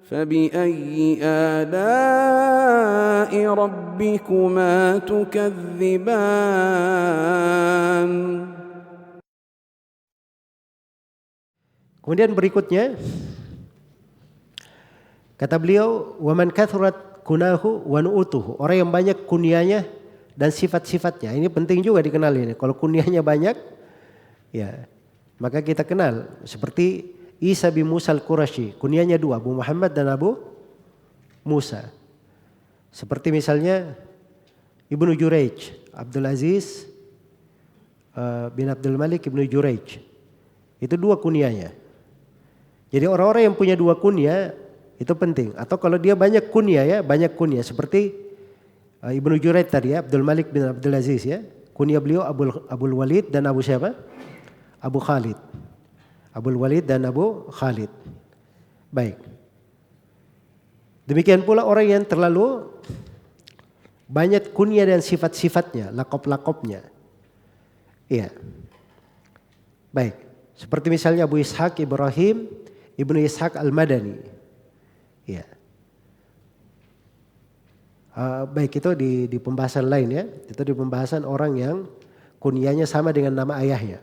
فبأي آلاء ربكما تكذبان. Kemudian berikutnya kata beliau, waman kathurat kunahu wa nu'utuhu, orang yang banyak kunyanya dan sifat-sifatnya. Ini penting juga dikenal ini. Kalau kunyahnya banyak, ya maka kita kenal. Seperti Isa bin Musa al-Qurashi, kunyahnya dua, Abu Muhammad dan Abu Musa. Seperti misalnya Ibnu Jurayj, Abdul Aziz bin Abdul Malik Ibnu Jurayj. Itu dua kunyahnya. Jadi orang-orang yang punya dua kunyah itu penting. Atau kalau dia banyak kunyah ya, banyak kunyah. Seperti Ibnu Jurayj tadi ya, Abdul Malik bin Abdul Aziz ya. Kunyah beliau Abul Walid dan Abu siapa? Abu Khalid. Abul Walid dan Abu Khalid. Baik. Demikian pula orang yang terlalu banyak kunyah dan sifat-sifatnya, lakop-lakopnya. Iya. Baik. Seperti misalnya Abu Ishaq Ibrahim Ibnu Ishaq Al-Madani. Ya. Baik, itu di pembahasan lain ya. Itu di pembahasan orang yang kunyahnya sama dengan nama ayahnya.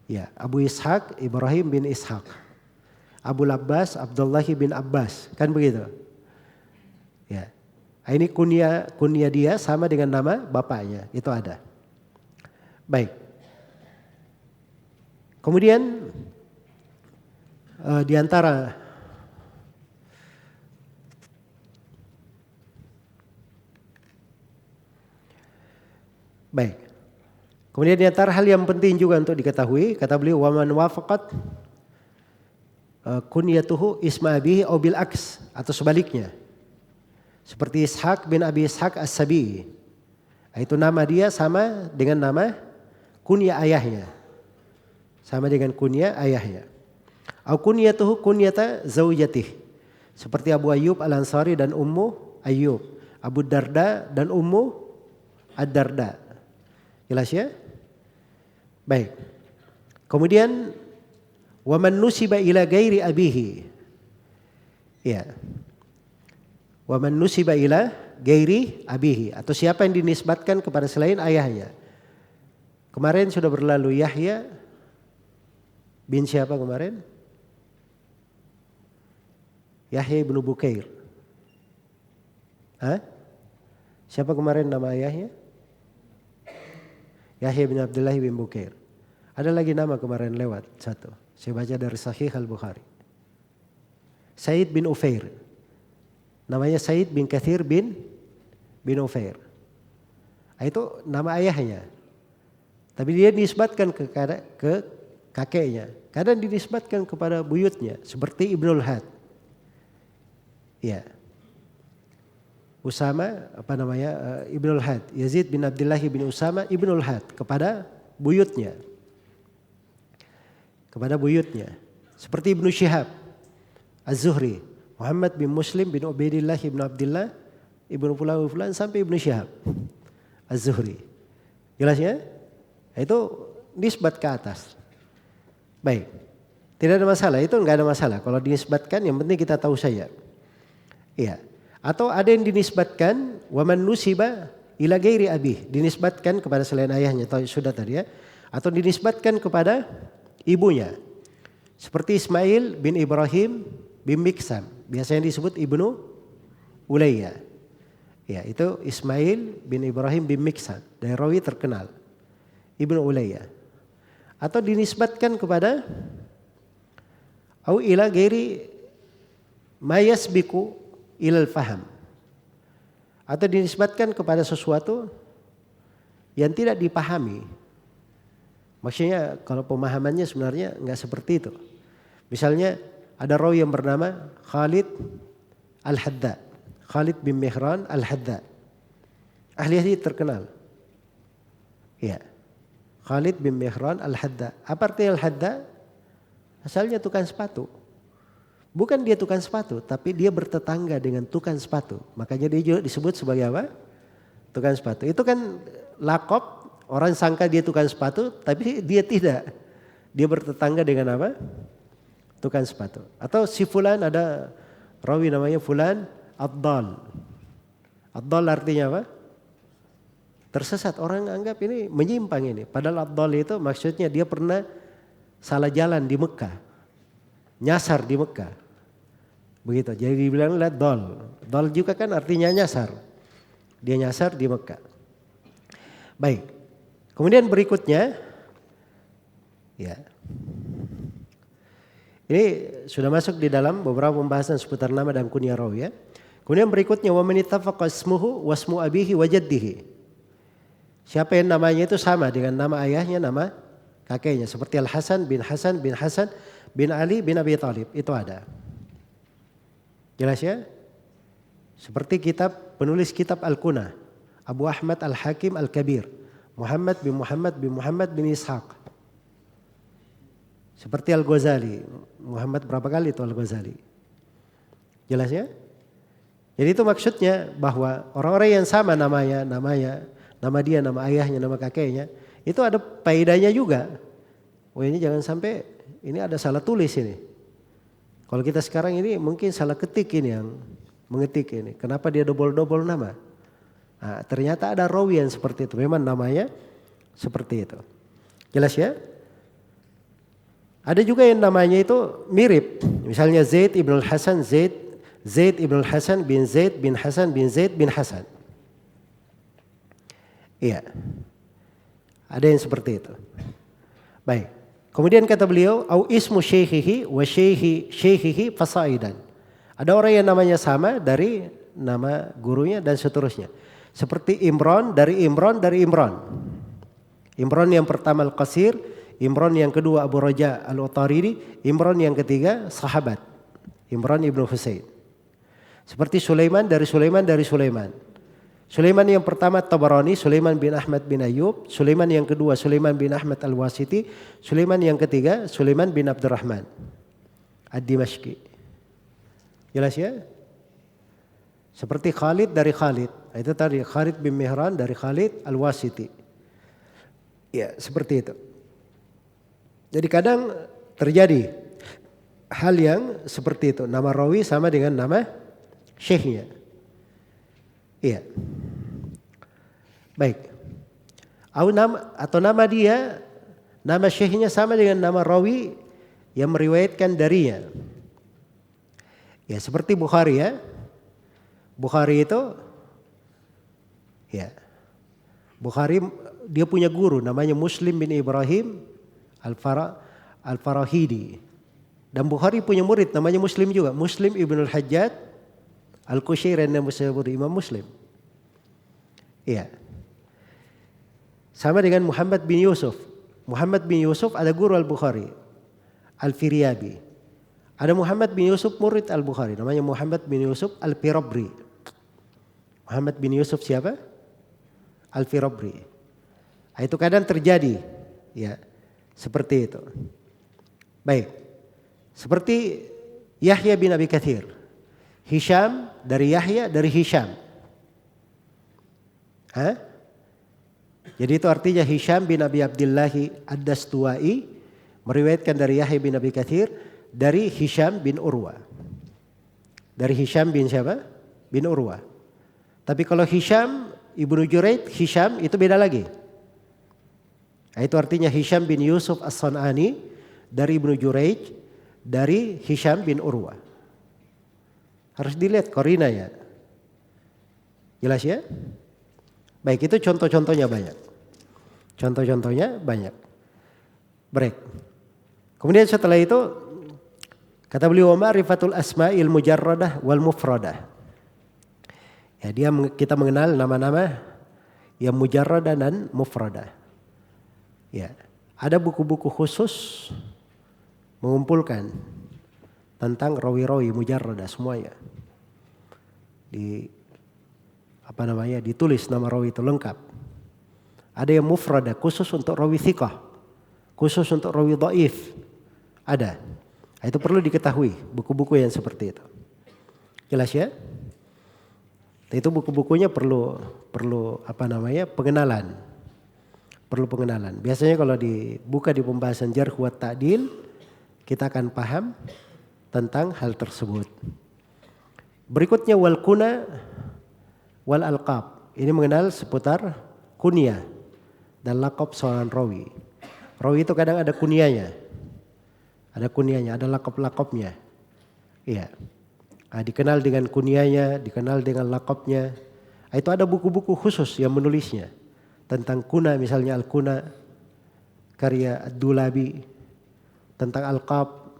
Ya, Abu Ishaq Ibrahim bin Ishaq. Abu Abbas Abdullah bin Abbas, kan begitu. Ya. Ini kunyah dia sama dengan nama bapaknya, itu ada. Baik. Kemudian di antara baik. Kemudian di antara hal yang penting juga untuk diketahui, kata beliau waman wafaqat kunyatuhu isma abihi au bil aks, atau sebaliknya. Seperti Ishaq bin Abi Ishaq As-Sabi. Itu nama dia sama dengan nama kunyah ayahnya. Sama dengan kunyah ayahnya. Au kunyatuhu kunyata zaujatih. Seperti Abu Ayyub Al-Ansari dan Ummu Ayyub. Abu Darda dan Ummu Ad-Darda. Jelas ya? Baik. Kemudian waman nusiba ila gairi abihi. Ya. Waman nusiba ila gairi abihi, atau siapa yang dinisbatkan kepada selain ayahnya. Kemarin sudah berlalu Yahya bin siapa kemarin? Yahya bin Bukair. Hah? Siapa kemarin nama ayahnya? Yahya bin Abdullah bin Bukair. Ada lagi nama kemarin lewat satu. Saya baca dari Sahih Al-Bukhari. Said bin Ufair. Namanya Said bin Kathir bin Ufair. Itu nama ayahnya. Tapi dia dinisbatkan ke kakeknya. Kadang dinisbatkan kepada buyutnya. Seperti Ibnul Had. Ya. Usama Ibnul Had, Yazid bin Abdullah bin Usama Ibnul Had, kepada buyutnya. Kepada buyutnya. Seperti Ibnu Syihab Az-Zuhri, Muhammad bin Muslim bin Ubaidillah bin Abdullah Ibnu Fulan sampai Ibnu Syihab Az-Zuhri. Jelas ya? Itu nisbat ke atas. Baik. Tidak ada masalah, itu enggak ada masalah. Kalau dinisbatkan yang penting kita tahu saja. Iya. Atau ada yang dinisbatkan waman nusiba ila gairi abih, dinisbatkan kepada selain ayahnya, atau sudah tadi ya. Atau dinisbatkan kepada ibunya. Seperti Ismail bin Ibrahim bin Miksam, biasanya disebut Ibnu Ulayya. Ya, itu Ismail bin Ibrahim bin Miksam, dari rawi terkenal. Ibnu Ulayya. Atau dinisbatkan kepada au ila gairi mayasbiku ilal faham, atau dinisbatkan kepada sesuatu yang tidak dipahami. Maksudnya kalau pemahamannya sebenarnya enggak seperti itu. Misalnya ada rawi yang bernama Khalid Al-Hadda, Khalid bin Mihran Al-Hadda, ahli hadis terkenal. Ya, Khalid bin Mihran Al-Hadda. Apa artinya Al-Hadda? Asalnya tukang sepatu. Bukan dia tukang sepatu, tapi dia bertetangga dengan tukang sepatu. Makanya dia juga disebut sebagai apa? Tukang sepatu. Itu kan lakop, orang sangka dia tukang sepatu, tapi dia tidak. Dia bertetangga dengan apa? Tukang sepatu. Atau si fulan ada rawi namanya fulan ad-dal. Ad-dal artinya apa? Tersesat. Orang anggap ini menyimpang ini. Padahal ad-dal itu maksudnya dia pernah salah jalan di Mekah. Nyasar di Mekah. Begitu. Jadi dibilanglah dal. Dal juga kan artinya nyasar. Dia nyasar di Mekah. Baik. Kemudian berikutnya ya. Ini sudah masuk di dalam beberapa pembahasan seputar nama dan kunyah rawi ya. Kemudian berikutnya wa man ittafaqa ismuhu wasmu abihi wa jaddihi. Siapa yang namanya itu sama dengan nama ayahnya, nama kakeknya, seperti Al-Hasan bin Hasan bin Hasan bin Ali bin Abi Thalib, itu ada. Jelas ya? Seperti penulis kitab Al-Kunah, Abu Ahmad Al-Hakim Al-Kabir, Muhammad bin Muhammad bin Muhammad bin Ishaq. Seperti Al-Ghazali, Muhammad berapa kali itu Al-Ghazali? Jelas ya? Jadi itu maksudnya bahwa orang-orang yang sama namanya, nama dia, nama ayahnya, nama kakeknya, itu ada faedahnya juga. Oh ini jangan sampai ini ada salah tulis ini. Kalau kita sekarang ini mungkin salah ketik ini yang mengetik ini. Kenapa dia double nama? Nah, ternyata ada rawi yang seperti itu. Memang namanya seperti itu. Jelas ya? Ada juga yang namanya itu mirip. Misalnya Zaid ibn al-Hasan, Zaid ibn al-Hasan bin Zaid bin Hasan bin Zaid bin Hasan. Iya. Ada yang seperti itu. Baik. Kemudian kata beliau, au ismu syekhihi wa syekhihi fasaidan. Ada orang yang namanya sama dari nama gurunya dan seterusnya. Seperti Imran dari Imran dari Imran. Imran yang pertama Al-Qasir, Imran yang kedua Abu Raja Al-Utaridi, Imran yang ketiga sahabat Imran ibnu Husain. Seperti Sulaiman dari Sulaiman dari Sulaiman. Sulaiman yang pertama Tabarani, Sulaiman bin Ahmad bin Ayyub, Sulaiman yang kedua Sulaiman bin Ahmad Al-Wasiti, Sulaiman yang ketiga Sulaiman bin Abdurrahman Ad-Dimashqi. Jelas ya? Seperti Khalid dari Khalid. Itu tadi Khalid bin Mihran dari Khalid Al-Wasiti. Ya, seperti itu. Jadi kadang terjadi hal yang seperti itu. Nama rawi sama dengan nama syekhnya. Iya. Baik. Atau nama dia, nama syekhnya sama dengan nama rawi yang meriwayatkan darinya. Ya, seperti Bukhari ya. Bukhari itu ya. Bukhari dia punya guru namanya Muslim bin Ibrahim Al-Farahidi. Dan Bukhari punya murid namanya Muslim juga, Muslim Ibnul Hajjaj Al-Qushayri yang disebut Imam Muslim. Iya. Sama dengan Muhammad bin Yusuf. Muhammad bin Yusuf ada guru Al-Bukhari, Al-Firyabi. Ada Muhammad bin Yusuf murid Al-Bukhari namanya Muhammad bin Yusuf Al-Firabri. Muhammad bin Yusuf siapa? Al-Firabri. Itu kadang terjadi ya. Seperti itu. Baik. Seperti Yahya bin Abi Katsir. Hisham dari Yahya dari Hisham. Jadi itu artinya Hisham bin Abi Abdillahi Ad-Dastuwai meriwayatkan dari Yahya bin Abi Katsir dari Hisham bin Urwa. Dari Hisham bin siapa? Bin Urwa. Tapi kalau Hisham Ibnu Juraid, Hisham itu beda lagi. Itu artinya Hisham bin Yusuf As-San'ani dari Ibnu Juraij dari Hisham bin Urwa. Harus dilihat korina ya. Jelas ya? Baik, itu contoh-contohnya banyak. Contoh-contohnya banyak. Break. Kemudian setelah itu kata beliau ma'rifatul asma'il mujarradah wal mufradah. Ya, kita mengenal nama-nama yang mujarradah dan mufradah. Ya, ada buku-buku khusus mengumpulkan tentang rawi-rawi mujarradah semuanya. Ditulis nama rawi itu lengkap. Ada yang mufradah khusus untuk rawi thiqah, khusus untuk rawi dhaif. Ada. Itu perlu diketahui buku-buku yang seperti itu. Jelas ya? Itu buku-bukunya perlu pengenalan. Perlu pengenalan. Biasanya kalau dibuka di pembahasan jarh wa ta'dil, kita akan paham tentang hal tersebut. Berikutnya wal kuna wal alqab. Ini mengenal seputar kunyah dan lakop seorang rawi. Rawi itu kadang ada kunyahnya. Ada kunyahnya, ada lakop-lakopnya. Iya. Nah, dikenal dengan kunyahnya, dikenal dengan lakopnya. Itu ada buku-buku khusus yang menulisnya. Tentang kuna, misalnya Al-Kuna, karya Ad-Dulabi. Tentang Al-Qab.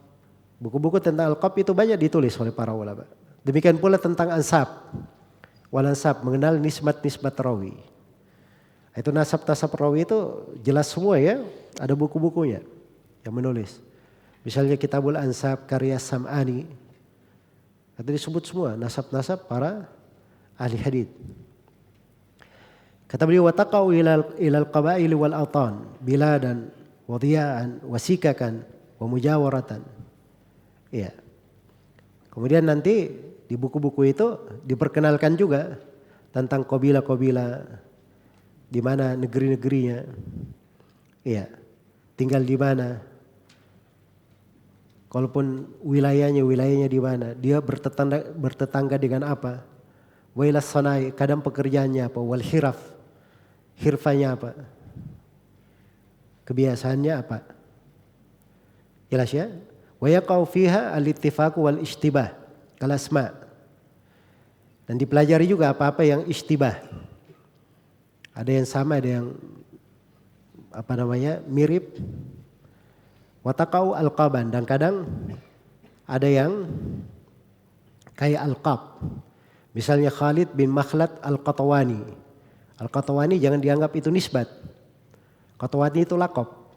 Buku-buku tentang Al-Qab itu banyak ditulis oleh para ulama. Demikian pula tentang ansab. Wal ansab, mengenal nisbat-nisbat rawi. Itu nasab-nasab rawi itu jelas semua ya. Ada buku-bukunya yang menulis. Misalnya Kitabul Ansab karya Sam'ani. Itu disebut semua nasab-nasab para ahli hadits. Kata beliau wataqau ilal qabail wal autan biladan wa diya'an wa sikakan wa mujawaratan. Iya. Kemudian nanti di buku-buku itu diperkenalkan juga tentang kabilah-kabilah di mana negeri-negerinya. Iya. Tinggal di mana. Kalaupun wilayahnya di mana, dia bertetangga dengan apa? Wailas sanai, kadang pekerjaannya apa? Wal hiraf, hirfanya apa? Kebiasaannya apa? Jelas ya? Wa yaqau fiha al-ittifaq wal ishtibah kal asma. Dan dipelajari juga apa-apa yang ishtibah. Ada yang sama, ada yang mirip. Watakau alqaban, dan kadang ada yang kayak alqab. Misalnya Khalid bin Makhlad al-Qatawani. Al-Qatawani jangan dianggap itu nisbat. Qatawani itu lakop.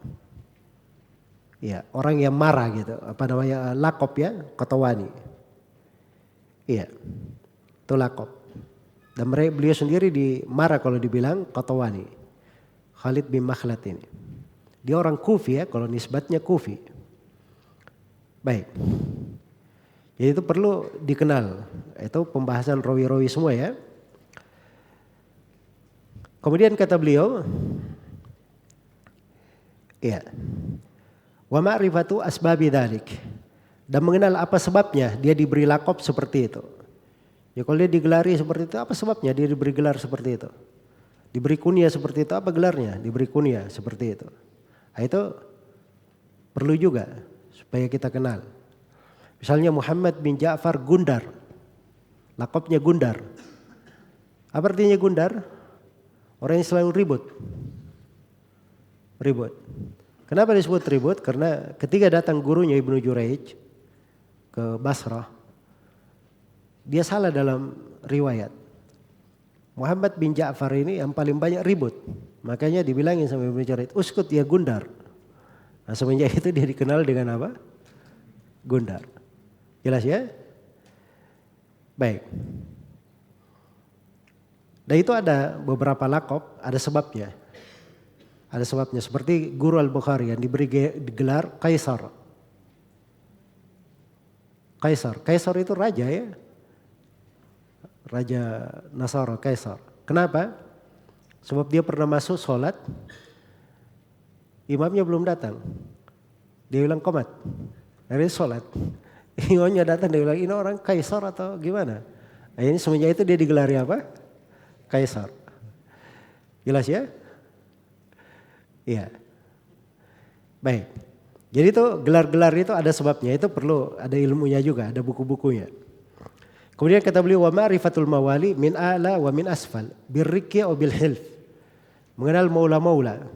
Ya, orang yang marah gitu. Lakop ya, Qatawani. Iya. Itu lakop. Dan beliau sendiri marah kalau dibilang Qatawani. Khalid bin Makhlad ini. Dia orang Kufi ya, kalau nisbatnya Kufi. Baik. Jadi itu perlu dikenal. Itu pembahasan rawi-rawi semua ya. Kemudian kata beliau, ya. Wa ma'rifatu asbabi dzalik. Dan mengenal apa sebabnya dia diberi lakop seperti itu. Ya kalau dia digelari seperti itu, apa sebabnya dia diberi gelar seperti itu? Diberi kunyah seperti itu, apa gelarnya? Diberi kunyah seperti itu. Nah, itu perlu juga supaya kita kenal. Misalnya Muhammad bin Ja'far Gundar. Lakopnya Gundar. Apa artinya Gundar? Orang yang selalu ribut. Ribut. Kenapa disebut ribut? Karena ketika datang gurunya Ibnu Jurayj ke Basrah, dia salah dalam riwayat. Muhammad bin Ja'far ini yang paling banyak ribut. Makanya dibilangin sama Ibnu Jurayj, uskut ya Gundar. Nah semenjak itu dia dikenal dengan apa? Gundar. Jelas ya? Baik. Dan itu ada beberapa lakop, ada sebabnya. Ada sebabnya. Seperti guru Al-Bukhari yang diberi gelar Kaisar. Kaisar. Kaisar itu raja ya. Raja Nasara, Kaisar. Kenapa? Sebab dia pernah masuk sholat, imamnya belum datang. Dia bilang komat, dari sholat. Imamnya datang, dia bilang ini orang Kaisar atau gimana? Nah, ini semenjak itu dia digelari apa? Kaisar. Jelas ya? Iya. Baik. Jadi itu gelar-gelar itu ada sebabnya, itu perlu ada ilmunya juga, ada buku-bukunya. Kemudian kata beliau wa ma'rifatul mawali min a'la wa min asfal birrikya wa bil hilf. Mengenal maula-maula.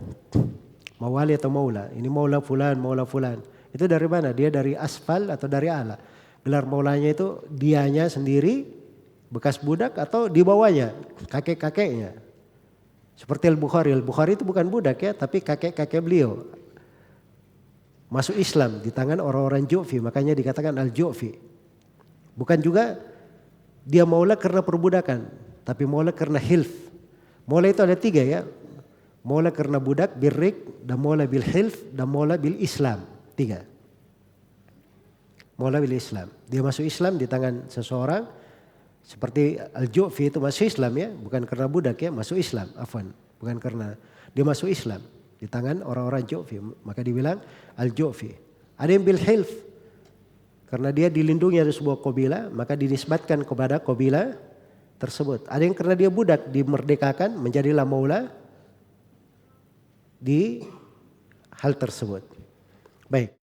Mawali atau maula. Ini maula fulan. Itu dari mana? Dia dari asfal atau dari a'la. Gelar maulanya itu dianya sendiri, bekas budak atau di bawahnya, kakek-kakeknya. Seperti Al-Bukhari. Al-Bukhari itu bukan budak ya, tapi kakek-kakek beliau. Masuk Islam di tangan orang-orang Ju'fi, makanya dikatakan Al-Ju'fi. Bukan juga dia maula karena perbudakan, tapi maula karena hilf. Maula itu ada 3 ya. Maula karena budak, birrik, dan maula bil hilf, dan maula bil Islam. 3. Maula bil Islam. Dia masuk Islam di tangan seseorang. Seperti Al-Ju'fi itu masuk Islam ya. Bukan karena budak ya, masuk Islam. Afwan. Bukan karena dia masuk Islam. Di tangan orang-orang Ju'fi. Maka dibilang Al-Ju'fi. Ada yang bil hilf. Karena dia dilindungi dari sebuah kabilah, maka dinisbatkan kepada kabilah tersebut. Ada yang karena dia budak dimerdekakan menjadilah maula di hal tersebut. Baik.